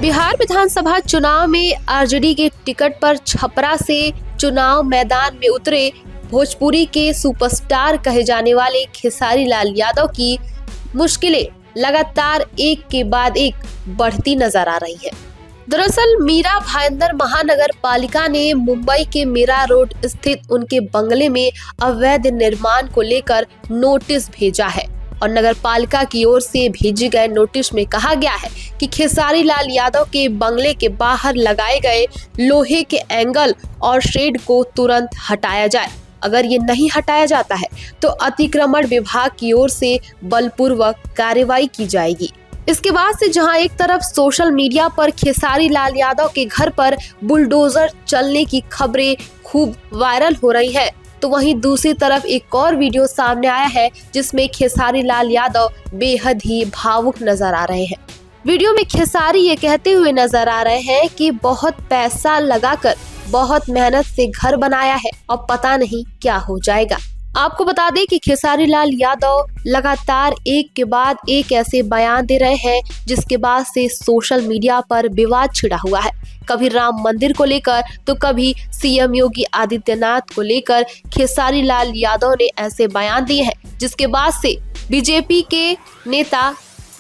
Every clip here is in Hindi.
बिहार विधानसभा चुनाव में आरजेडी के टिकट पर छपरा से चुनाव मैदान में उतरे भोजपुरी के सुपरस्टार कहे जाने वाले खेसारी लाल यादव की मुश्किलें लगातार एक के बाद एक बढ़ती नजर आ रही है। दरअसल मीरा भाईंदर महानगर पालिका ने मुंबई के मीरा रोड स्थित उनके बंगले में अवैध निर्माण को लेकर नोटिस भेजा है और नगर पालिका की ओर से भेजे गए नोटिस में कहा गया है कि खेसारी लाल यादव के बंगले के बाहर लगाए गए लोहे के एंगल और शेड को तुरंत हटाया जाए। अगर ये नहीं हटाया जाता है तो अतिक्रमण विभाग की ओर से बलपूर्वक कार्रवाई की जाएगी। इसके बाद से जहां एक तरफ सोशल मीडिया पर खेसारी लाल यादव के घर पर बुलडोजर चलने की खबरें खूब वायरल हो रही है, तो वहीं दूसरी तरफ एक और वीडियो सामने आया है जिसमें खेसारी लाल यादव बेहद ही भावुक नजर आ रहे हैं। वीडियो में खेसारी ये कहते हुए नजर आ रहे हैं कि बहुत पैसा लगाकर बहुत मेहनत से घर बनाया है और पता नहीं क्या हो जाएगा। आपको बता दें कि खेसारी लाल यादव लगातार एक के बाद एक ऐसे बयान दे रहे हैं जिसके बाद से सोशल मीडिया पर विवाद छिड़ा हुआ है। कभी राम मंदिर को लेकर तो कभी सीएम योगी आदित्यनाथ को लेकर खेसारी लाल यादव ने ऐसे बयान दिए हैं जिसके बाद से बीजेपी के नेता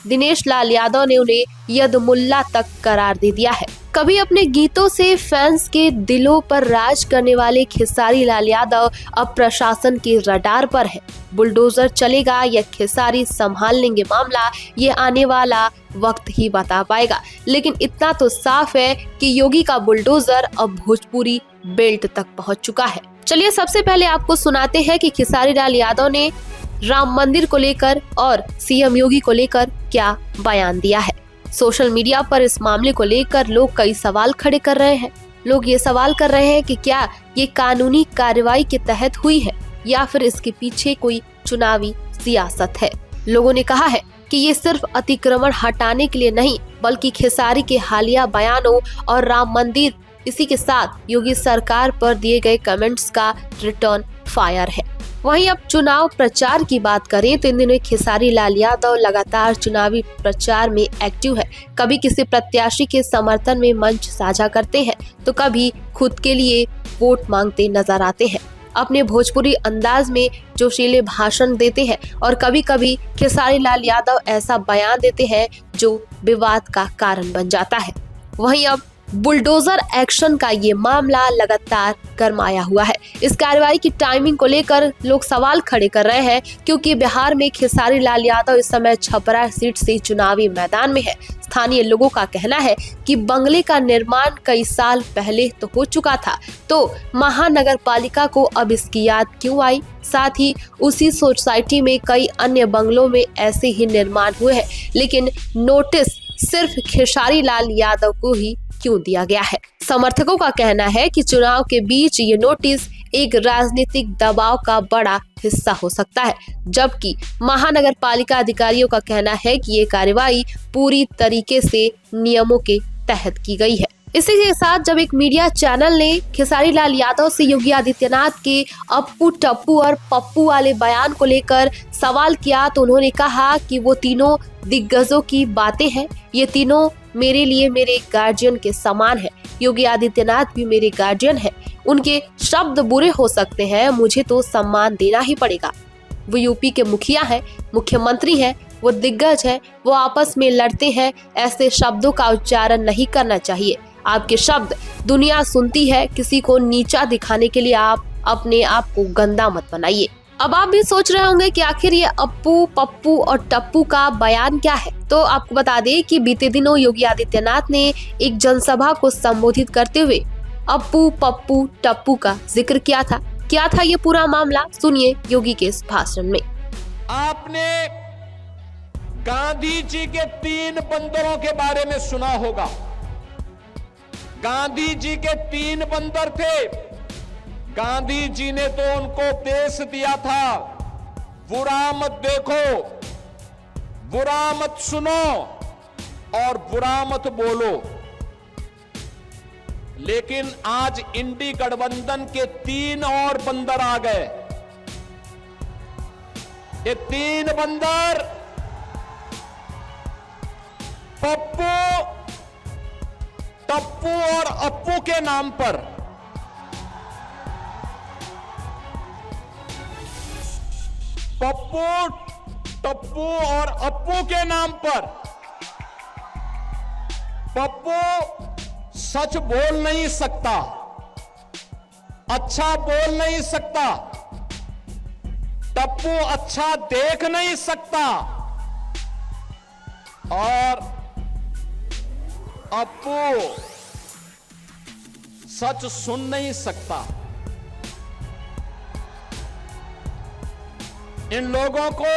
दिनेश लाल यादव ने उन्हें यदमुल्ला तक करार दे दिया है। कभी अपने गीतों से फैंस के दिलों पर राज करने वाले खेसारी लाल यादव अब प्रशासन के रडार पर है। बुलडोजर चलेगा या खेसारी संभाल लेंगे मामला, ये आने वाला वक्त ही बता पाएगा। लेकिन इतना तो साफ है कि योगी का बुलडोजर अब भोजपुरी बेल्ट तक पहुंच चुका है। चलिए सबसे पहले आपको सुनाते हैं कि खेसारी लाल यादव ने राम मंदिर को लेकर और सीएम योगी को लेकर क्या बयान दिया है। सोशल मीडिया पर इस मामले को लेकर लोग कई सवाल खड़े कर रहे हैं। लोग ये सवाल कर रहे हैं कि क्या ये कानूनी कार्रवाई के तहत हुई है या फिर इसके पीछे कोई चुनावी सियासत है। लोगों ने कहा है कि ये सिर्फ अतिक्रमण हटाने के लिए नहीं बल्कि खेसारी के हालिया बयानों और राम मंदिर, इसी के साथ योगी सरकार पर दिए गए कमेंट्स का रिटर्न फायर है। वहीं अब चुनाव प्रचार की बात करें तो इन दिनों खेसारी लाल यादव लगातार चुनावी प्रचार में एक्टिव है। कभी किसी प्रत्याशी के समर्थन में मंच साझा करते हैं तो कभी खुद के लिए वोट मांगते नजर आते हैं। अपने भोजपुरी अंदाज में जोशीले भाषण देते हैं और कभी कभी खेसारी लाल यादव ऐसा बयान देते हैं जो विवाद का कारण बन जाता है। वहीं अब बुलडोजर एक्शन का ये मामला लगातार गरमाया हुआ है। इस कार्रवाई की टाइमिंग को लेकर लोग सवाल खड़े कर रहे हैं क्योंकि बिहार में खेसारी लाल यादव इस समय छपरा सीट से चुनावी मैदान में है। स्थानीय लोगों का कहना है कि बंगले का निर्माण कई साल पहले तो हो चुका था, तो महानगर पालिका को अब इसकी याद क्यों आई। साथ ही उसी सोसाइटी में कई अन्य बंगलों में ऐसे ही निर्माण हुए हैं, लेकिन नोटिस सिर्फ खेसारी लाल यादव को ही क्यों दिया गया है। समर्थकों का कहना है कि चुनाव के बीच ये नोटिस एक राजनीतिक दबाव का बड़ा हिस्सा हो सकता है, जबकि महानगर पालिका अधिकारियों का कहना है कि ये कार्रवाई पूरी तरीके से नियमों के तहत की गई है। इसी के साथ जब एक मीडिया चैनल ने खेसारी लाल यादव से योगी आदित्यनाथ के अप्पू टप्पू और पप्पू वाले बयान को लेकर सवाल किया तो उन्होंने कहा कि वो तीनों दिग्गजों की बातें हैं, ये तीनों मेरे लिए मेरे गार्जियन के समान है। योगी आदित्यनाथ भी मेरे गार्जियन है, उनके शब्द बुरे हो सकते हैं, मुझे तो सम्मान देना ही पड़ेगा। वो यूपी के मुखिया है, मुख्यमंत्री है, वो दिग्गज है, वो आपस में लड़ते हैं, ऐसे शब्दों का उच्चारण नहीं करना चाहिए। आपके शब्द दुनिया सुनती है, किसी को नीचा दिखाने के लिए आप अपने आप को गंदा मत बनाइए। अब आप भी सोच रहे होंगे कि आखिर ये अप्पू, पप्पू और टप्पू का बयान क्या है। तो आपको बता दें कि बीते दिनों योगी आदित्यनाथ ने एक जनसभा को संबोधित करते हुए अप्पू, पप्पू, टप्पू का जिक्र किया था। क्या था ये पूरा मामला, सुनिए योगी के इस भाषण में। आपने गांधी जी के 3 बंदरों के बारे में सुना होगा। गांधी जी के 3 बंदर थे। गांधी जी ने तो उनको उपदेश दिया था, बुरा मत देखो, बुरा मत सुनो और बुरा मत बोलो। लेकिन आज इंडी गठबंधन के 3 और बंदर आ गए। ये 3 बंदर पप्पू, टप्पू और अप्पू के नाम पर टप्पू और अप्पू के नाम पर पप्पू सच बोल नहीं सकता, अच्छा बोल नहीं सकता, टप्पू अच्छा देख नहीं सकता और अप्पू सच सुन नहीं सकता। इन लोगों को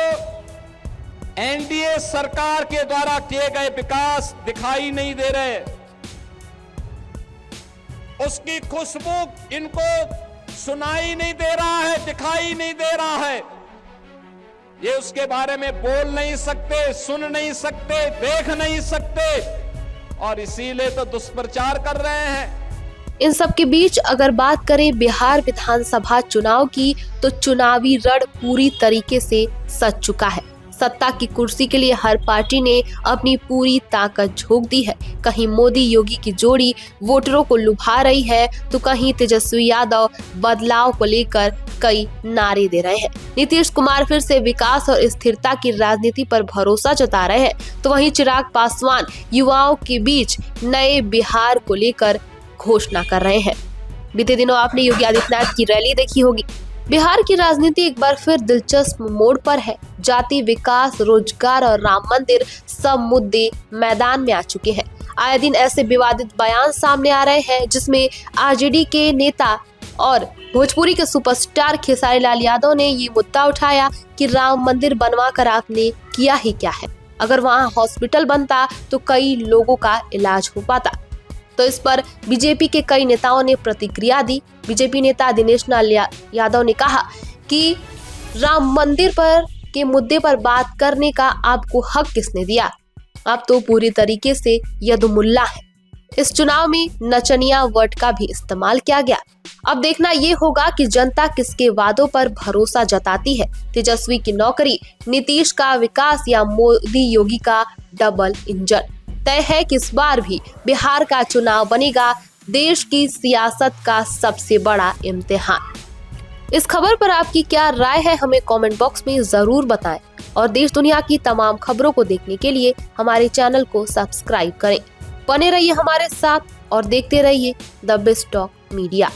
एनडीए सरकार के द्वारा किए गए विकास दिखाई नहीं दे रहे, उसकी खुशबू इनको सुनाई नहीं दे रहा है, दिखाई नहीं दे रहा है। ये उसके बारे में बोल नहीं सकते, सुन नहीं सकते, देख नहीं सकते और इसीलिए तो दुष्प्रचार कर रहे हैं। इन सब के बीच अगर बात करें बिहार विधानसभा चुनाव की, तो चुनावी रण पूरी तरीके से सज चुका है। सत्ता की कुर्सी के लिए हर पार्टी ने अपनी पूरी ताकत झोंक दी है। कहीं मोदी योगी की जोड़ी वोटरों को लुभा रही है, तो कहीं तेजस्वी यादव बदलाव को लेकर कई नारे दे रहे हैं। नीतीश कुमार फिर से विकास और स्थिरता की राजनीति पर भरोसा जता रहे हैं, तो वहीं चिराग पासवान युवाओं के बीच नए बिहार को लेकर घोषणा कर रहे हैं। बीते दिनों आपने योगी आदित्यनाथ की रैली देखी होगी। बिहार की राजनीति एक बार फिर दिलचस्प मोड़ पर है। जाति, विकास, रोजगार और राम मंदिर सब मुद्दे मैदान में आ चुके हैं। आए दिन ऐसे विवादित बयान सामने आ रहे हैं जिसमें आरजेडी के नेता और भोजपुरी के सुपरस्टार खेसारी लाल यादव ने ये मुद्दा उठाया कि राम मंदिर बनवा कर आपने किया ही क्या है। अगर वहाँ हॉस्पिटल बनता तो कई लोगों का इलाज हो पाता। तो इस पर बीजेपी के कई नेताओं ने प्रतिक्रिया दी। बीजेपी नेता दिनेश लाल यादव ने कहा कि राम मंदिर के मुद्दे पर बात करने का आपको हक किसने दिया? आप तो पूरी तरीके से यदुमुल्ला है। इस चुनाव में नचनिया वर्ड का भी इस्तेमाल किया गया। अब देखना ये होगा कि जनता किसके वादों पर भरोसा जताती है, तेजस्वी की नौकरी, नीतीश का विकास या मोदी योगी का डबल इंजन। तय है कि इस बार भी बिहार का चुनाव बनेगा देश की सियासत का सबसे बड़ा इम्तिहान। इस खबर पर आपकी क्या राय है, हमें कमेंट बॉक्स में जरूर बताएं और देश दुनिया की तमाम खबरों को देखने के लिए हमारे चैनल को सब्सक्राइब करें। बने रहिए हमारे साथ और देखते रहिए द बेस्ट ऑफ मीडिया।